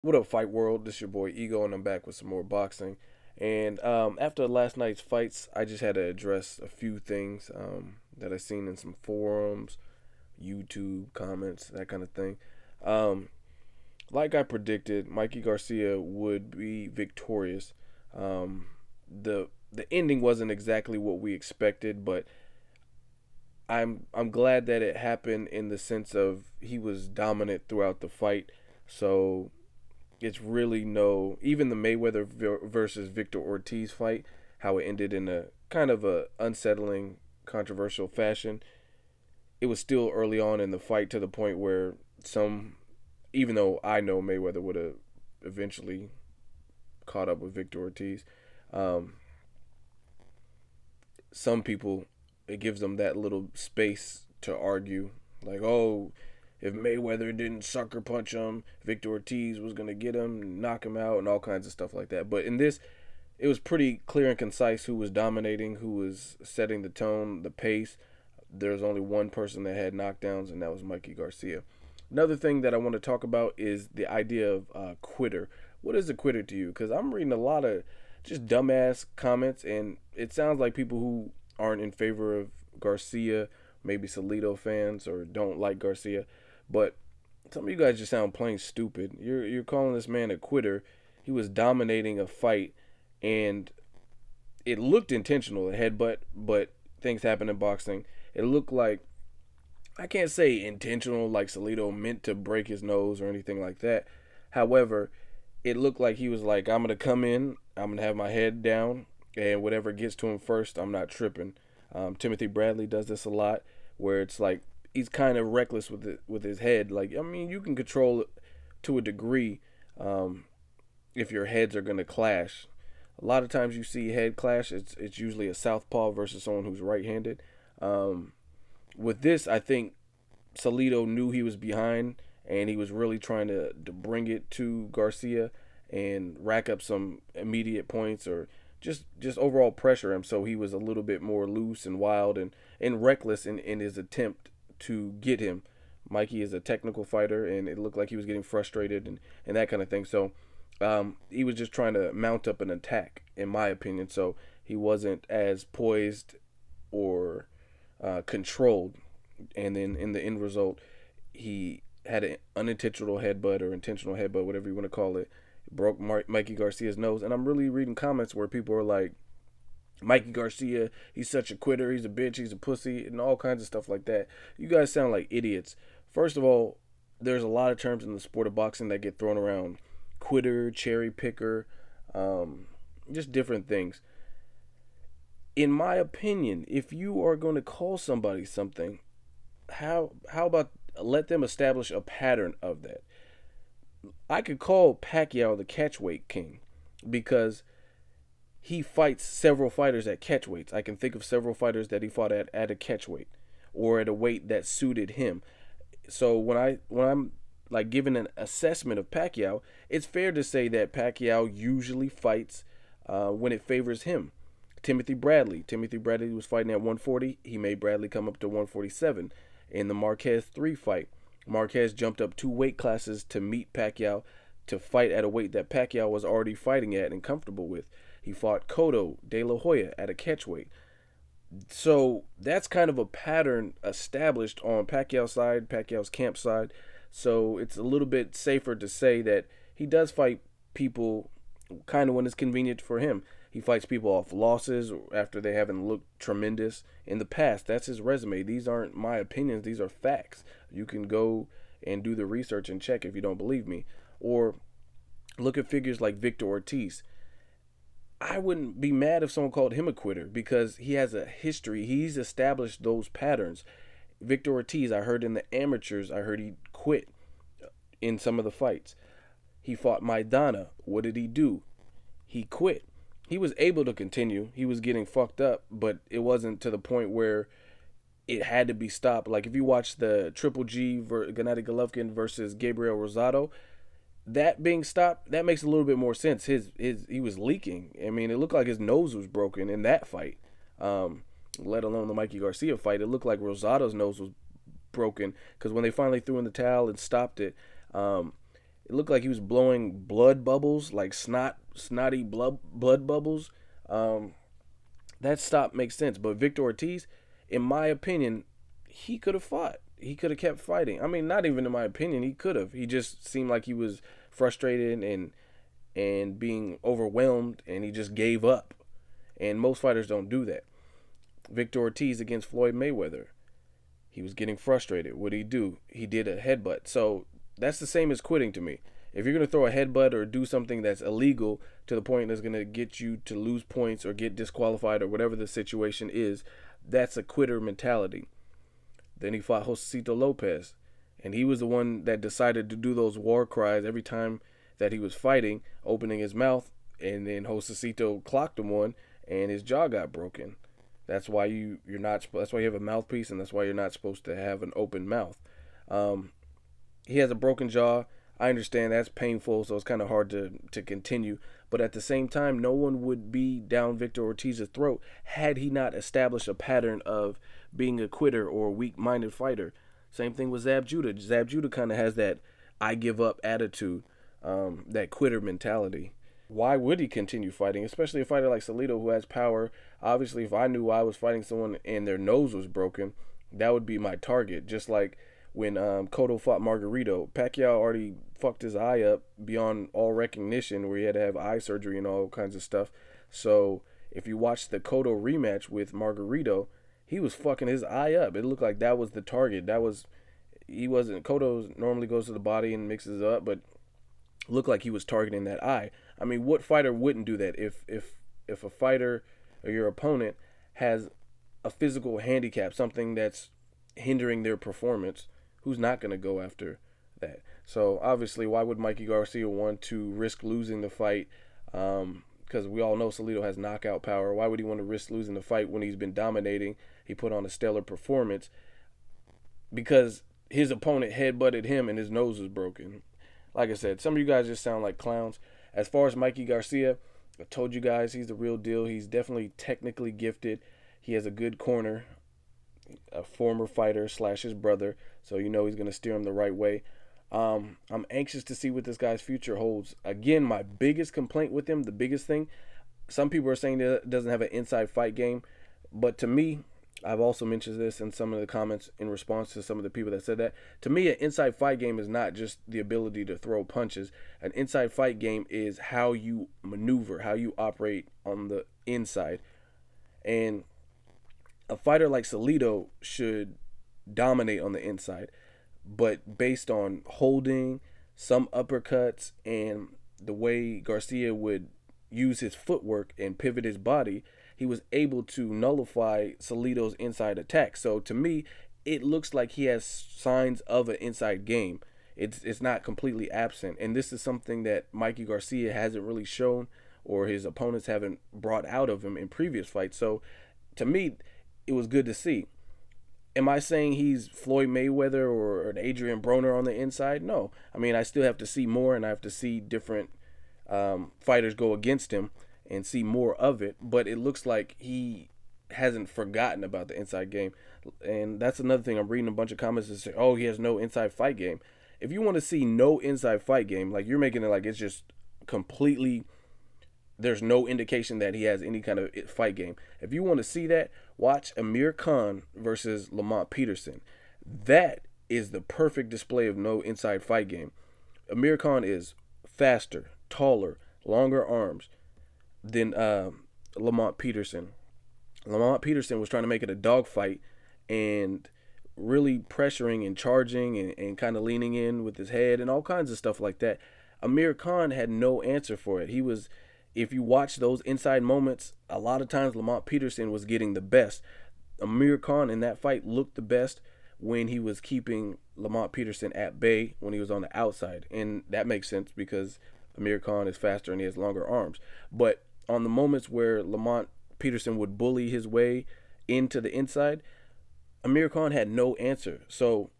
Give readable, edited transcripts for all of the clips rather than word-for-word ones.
What up, Fight World? This your boy Ego, and I'm back with some more boxing. And after last night's fights, I just had to address a few things that I seen in some forums, YouTube comments, that kind of thing. Um, like I predicted, Mikey Garcia would be victorious. The ending wasn't exactly what we expected, but I'm glad that it happened in the sense of he was dominant throughout the fight. So it's really no, even the Mayweather versus Victor Ortiz fight, how it ended in a kind of a unsettling, controversial fashion. It was still early on in the fight to the point where some, even though I know Mayweather would have eventually caught up with Victor Ortiz, um, some people, it gives them that little space to argue, like, oh, if Mayweather didn't sucker punch him, Victor Ortiz was gonna get him, knock him out, and all kinds of stuff like that. But in this, it was pretty clear and concise who was dominating, who was setting the tone, the pace. There's only one person that had knockdowns, and that was Mikey Garcia. Another thing that I want to talk about is the idea of quitter. What is a quitter to you? Because I'm reading a lot of just dumbass comments, and it sounds like people who aren't in favor of Garcia, maybe Salido fans, or don't like Garcia. But some of you guys just sound plain stupid. You're calling this man a quitter. He was dominating a fight, and it looked intentional, a headbutt, but things happen in boxing. It looked like, I can't say intentional, like Salido meant to break his nose or anything like that. However, it looked like he was like, I'm gonna come in, I'm gonna have my head down, and whatever gets to him first, I'm not tripping. Timothy Bradley does this a lot, where it's like he's kind of reckless with with his head. Like, I mean, you can control it to a degree, um, if your heads are gonna clash. A lot of times you see head clash. It's usually a southpaw versus someone who's right-handed. Um, with this, I think Salido knew he was behind, and he was really trying to bring it to Garcia and rack up some immediate points, or just overall pressure him, so he was a little bit more loose and wild and reckless in his attempt to get him. Mikey is a technical fighter, and it looked like he was getting frustrated and that kind of thing. So he was just trying to mount up an attack, in my opinion. So he wasn't as poised or controlled. And then in the end result, he had an unintentional headbutt or intentional headbutt, whatever you want to call it. Broke Mikey Garcia's nose. And I'm really reading comments where people are like, Mikey Garcia, he's such a quitter, he's a bitch, he's a pussy, and all kinds of stuff like that. You guys sound like idiots. First of all, there's a lot of terms in the sport of boxing that get thrown around: quitter, cherry picker, just different things. In my opinion, if you are going to call somebody something, how about let them establish a pattern of that? I could call Pacquiao the catchweight king because he fights several fighters at catchweights. I can think of several fighters that he fought at a catchweight or at a weight that suited him. So when I'm like giving an assessment of Pacquiao, it's fair to say that Pacquiao usually fights when it favors him. Timothy Bradley was fighting at 140. He made Bradley come up to 147 in the Marquez 3 fight. Marquez jumped up 2 weight classes to meet Pacquiao, to fight at a weight that Pacquiao was already fighting at and comfortable with. He fought Cotto De La Hoya at a catchweight. So that's kind of a pattern established on Pacquiao's side, Pacquiao's camp side. So it's a little bit safer to say that he does fight people kind of when it's convenient for him. He fights people off losses after they haven't looked tremendous in the past. That's his resume. These aren't my opinions, these are facts. You can go and do the research and check if you don't believe me. Or look at figures like Victor Ortiz. I wouldn't be mad if someone called him a quitter because he has a history. He's established those patterns. Victor Ortiz, I heard in the amateurs, I heard he quit in some of the fights. He fought Maidana. What did he do? He quit. He was able to continue. He was getting fucked up, but it wasn't to the point where it had to be stopped. Like if you watch the Triple G Gennady Golovkin versus Gabriel Rosado, that being stopped, that makes a little bit more sense. His he was leaking. I mean, it looked like his nose was broken in that fight. Let alone the Mikey Garcia fight, it looked like Rosado's nose was broken because when they finally threw in the towel and stopped it, It looked like he was blowing blood bubbles, like snotty blood bubbles. Um, that stop makes sense. But Victor Ortiz, in my opinion, he could have fought. He could have kept fighting. I mean, not even in my opinion, he could have. He just seemed like he was frustrated and being overwhelmed, and he just gave up. And most fighters don't do that. Victor Ortiz against Floyd Mayweather, he was getting frustrated. What did he do? He did a headbutt. So that's the same as quitting to me. If you're going to throw a headbutt or do something that's illegal to the point that's going to get you to lose points or get disqualified or whatever the situation is, that's a quitter mentality. Then he fought Josecito Lopez, and he was the one that decided to do those war cries every time that he was fighting, opening his mouth, and then Josecito clocked him one, and his jaw got broken. That's why you're not. That's why you have a mouthpiece, and that's why you're not supposed to have an open mouth. Um, he has a broken jaw. I understand that's painful, so it's kind of hard to continue. But at the same time, no one would be down Victor Ortiz's throat had he not established a pattern of being a quitter or a weak-minded fighter. Same thing with Zab Judah. Zab Judah kind of has that I give up attitude, that quitter mentality. Why would he continue fighting, especially a fighter like Salido who has power? Obviously, if I knew I was fighting someone and their nose was broken, that would be my target. Just like when Cotto fought Margarito, Pacquiao already fucked his eye up beyond all recognition, where he had to have eye surgery and all kinds of stuff. So if you watch the Cotto rematch with Margarito, he was fucking his eye up. It looked like that was the target. He wasn't. Cotto normally goes to the body and mixes it up, but looked like he was targeting that eye. I mean, what fighter wouldn't do that if a fighter or your opponent has a physical handicap, something that's hindering their performance? Who's not going to go after that? So obviously, why would Mikey Garcia want to risk losing the fight? Because we all know Salido has knockout power. Why would he want to risk losing the fight when he's been dominating? He put on a stellar performance because his opponent headbutted him and his nose was broken. Like I said, some of you guys just sound like clowns. As far as Mikey Garcia, I told you guys he's the real deal. He's definitely technically gifted. He has a good corner, a former fighter / his brother, so you know he's going to steer him the right way. I'm anxious to see what this guy's future holds. Again, my biggest complaint with him, the biggest thing, some people are saying that it doesn't have an inside fight game, but to me, I've also mentioned this in some of the comments in response to some of the people that said that. To me, an inside fight game is not just the ability to throw punches. An inside fight game is how you maneuver, how you operate on the inside. And a fighter like Salido should dominate on the inside, but based on holding, some uppercuts, and the way Garcia would use his footwork and pivot his body, he was able to nullify Salido's inside attack. So to me, it looks like he has signs of an inside game. It's not completely absent, and this is something that Mikey Garcia hasn't really shown, or his opponents haven't brought out of him in previous fights. So to me, it was good to see. Am I saying he's Floyd Mayweather or an Adrian Broner on the inside? No. I mean, I still have to see more, and I have to see different fighters go against him and see more of it. But it looks like he hasn't forgotten about the inside game. And that's another thing. I'm reading a bunch of comments that say, oh, he has no inside fight game. If you want to see no inside fight game, like you're making it like it's just completely, there's no indication that he has any kind of fight game. If you want to see that, watch Amir Khan versus Lamont Peterson. That is the perfect display of no inside fight game. Amir Khan is faster, taller, longer arms than Lamont Peterson. Lamont Peterson was trying to make it a dogfight and really pressuring and charging and kind of leaning in with his head and all kinds of stuff like that. Amir Khan had no answer for it. If you watch those inside moments, a lot of times Lamont Peterson was getting the best. Amir Khan in that fight looked the best when he was keeping Lamont Peterson at bay when he was on the outside. And that makes sense because Amir Khan is faster and he has longer arms. But on the moments where Lamont Peterson would bully his way into the inside, Amir Khan had no answer. So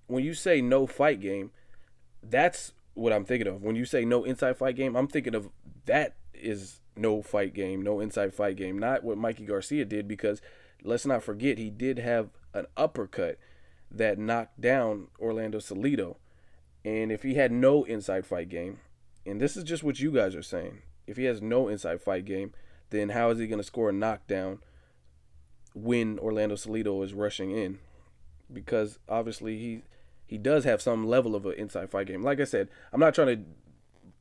when you say no fight game, that's what I'm thinking of. When you say no inside fight game, I'm thinking of that is no fight game, no inside fight game. Not what Mikey Garcia did, because let's not forget he did have an uppercut that knocked down Orlando Salido. And if he had no inside fight game, and this is just what you guys are saying, if he has no inside fight game, then how is he going to score a knockdown when Orlando Salido is rushing in? Because obviously he does have some level of an inside fight game. Like I said, I'm not trying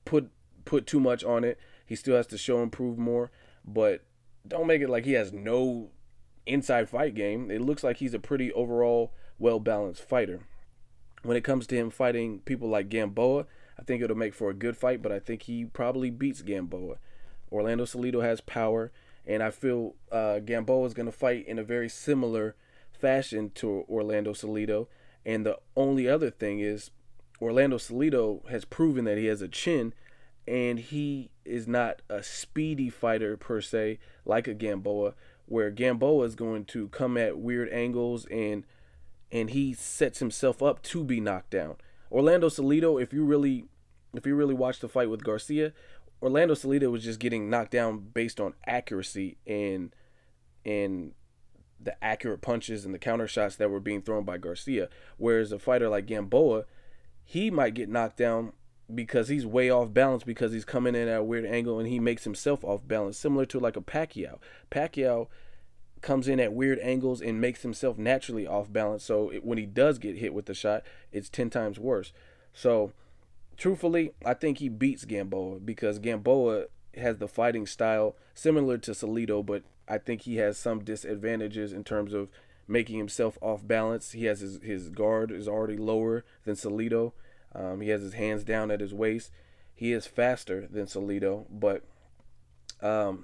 to put too much on it. He still has to show and prove more, but don't make it like he has no inside fight game. It looks like he's a pretty overall well balanced fighter. When it comes to him fighting people like Gamboa, I think it'll make for a good fight, but I think he probably beats Gamboa. Orlando Salido has power, and I feel Gamboa is going to fight in a very similar fashion to Orlando Salido. And the only other thing is, Orlando Salido has proven that he has a chin, and he is not a speedy fighter per se, like a Gamboa, where Gamboa is going to come at weird angles and he sets himself up to be knocked down. Orlando Salido, if you really watch the fight with Garcia, Orlando Salido was just getting knocked down based on accuracy and the accurate punches and the counter shots that were being thrown by Garcia. Whereas a fighter like Gamboa, he might get knocked down because he's way off balance because he's coming in at a weird angle and he makes himself off balance, similar to like a Pacquiao. Pacquiao comes in at weird angles and makes himself naturally off balance. So when he does get hit with the shot, it's 10 times worse. So truthfully, I think he beats Gamboa because Gamboa has the fighting style similar to Salido, but I think he has some disadvantages in terms of making himself off balance. He has his guard is already lower than Salido. He has his hands down at his waist. He is faster than Salido, but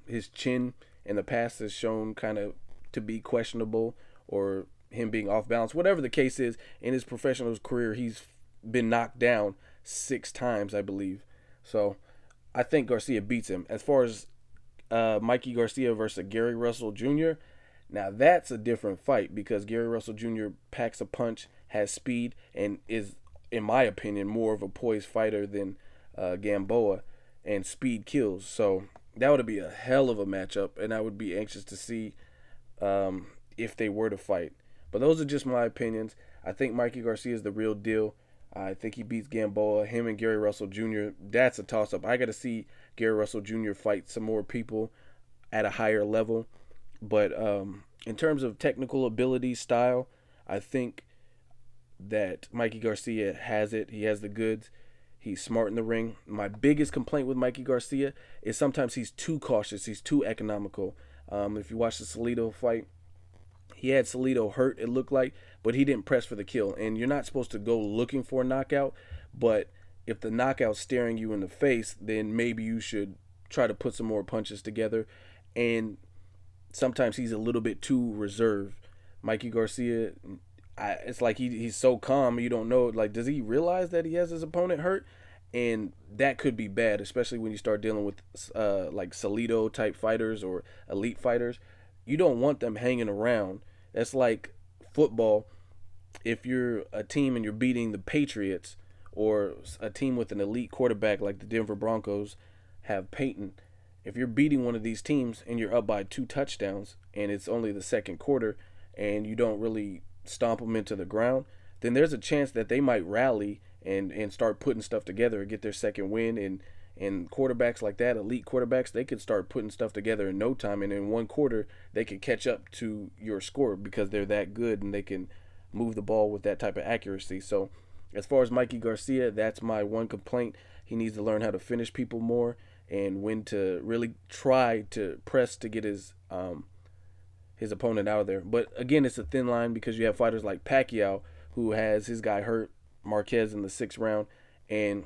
his chin in the past has shown kind of to be questionable or him being off balance. Whatever the case is, in his professional career, he's been knocked down 6 times, I believe. So I think Garcia beats him. As far as Mikey Garcia versus Gary Russell Jr., now that's a different fight because Gary Russell Jr. packs a punch, has speed, and is, in my opinion, more of a poised fighter than Gamboa, and speed kills. So that would be a hell of a matchup, and I would be anxious to see if they were to fight. But those are just my opinions. I think Mikey Garcia is the real deal. I think he beats Gamboa. Him and Gary Russell Jr., that's a toss-up. I got to see Gary Russell Jr. fight some more people at a higher level. But in terms of technical ability, style, I think that Mikey Garcia has it. He has the goods. He's smart in the ring. My biggest complaint with Mikey Garcia is sometimes he's too cautious. He's too economical. If you watch the Salido fight, he had Salido hurt, it looked like, but he didn't press for the kill. And you're not supposed to go looking for a knockout, but if the knockout's staring you in the face, then maybe you should try to put some more punches together. And sometimes he's a little bit too reserved. Mikey Garcia, it's like he's so calm, you don't know, like, does he realize that he has his opponent hurt? And that could be bad, especially when you start dealing with like Salido type fighters or elite fighters. You don't want them hanging around. That's like football. If you're a team and you're beating the Patriots, or a team with an elite quarterback like the Denver Broncos have Peyton, if you're beating one of these teams and you're up by 2 touchdowns and it's only the second quarter and you don't really stomp them into the ground, then there's a chance that they might rally and start putting stuff together and get their second win. And quarterbacks like that, elite quarterbacks, they could start putting stuff together in no time, and in one quarter they could catch up to your score because they're that good and they can move the ball with that type of accuracy. So as far as Mikey Garcia, that's my one complaint. He needs to learn how to finish people more and when to really try to press to get his opponent out of there. But again, it's a thin line because you have fighters like Pacquiao who has his guy hurt, Marquez, in the 6th round, and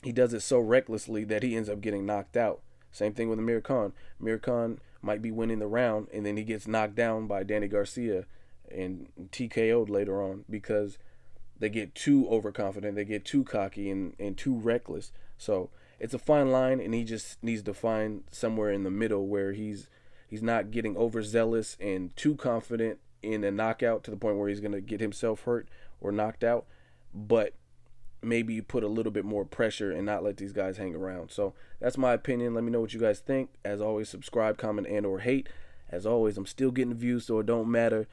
he does it so recklessly that he ends up getting knocked out. Same thing with Amir Khan. Amir Khan might be winning the round, and then he gets knocked down by Danny Garcia and TKO'd later on because they get too overconfident, they get too cocky and too reckless. So it's a fine line, and he just needs to find somewhere in the middle where he's not getting overzealous and too confident in a knockout to the point where he's going to get himself hurt or knocked out, but maybe put a little bit more pressure and not let these guys hang around. So that's my opinion. Let me know what you guys think. As always, subscribe, comment, and or hate. As always, I'm still getting views, so it don't matter.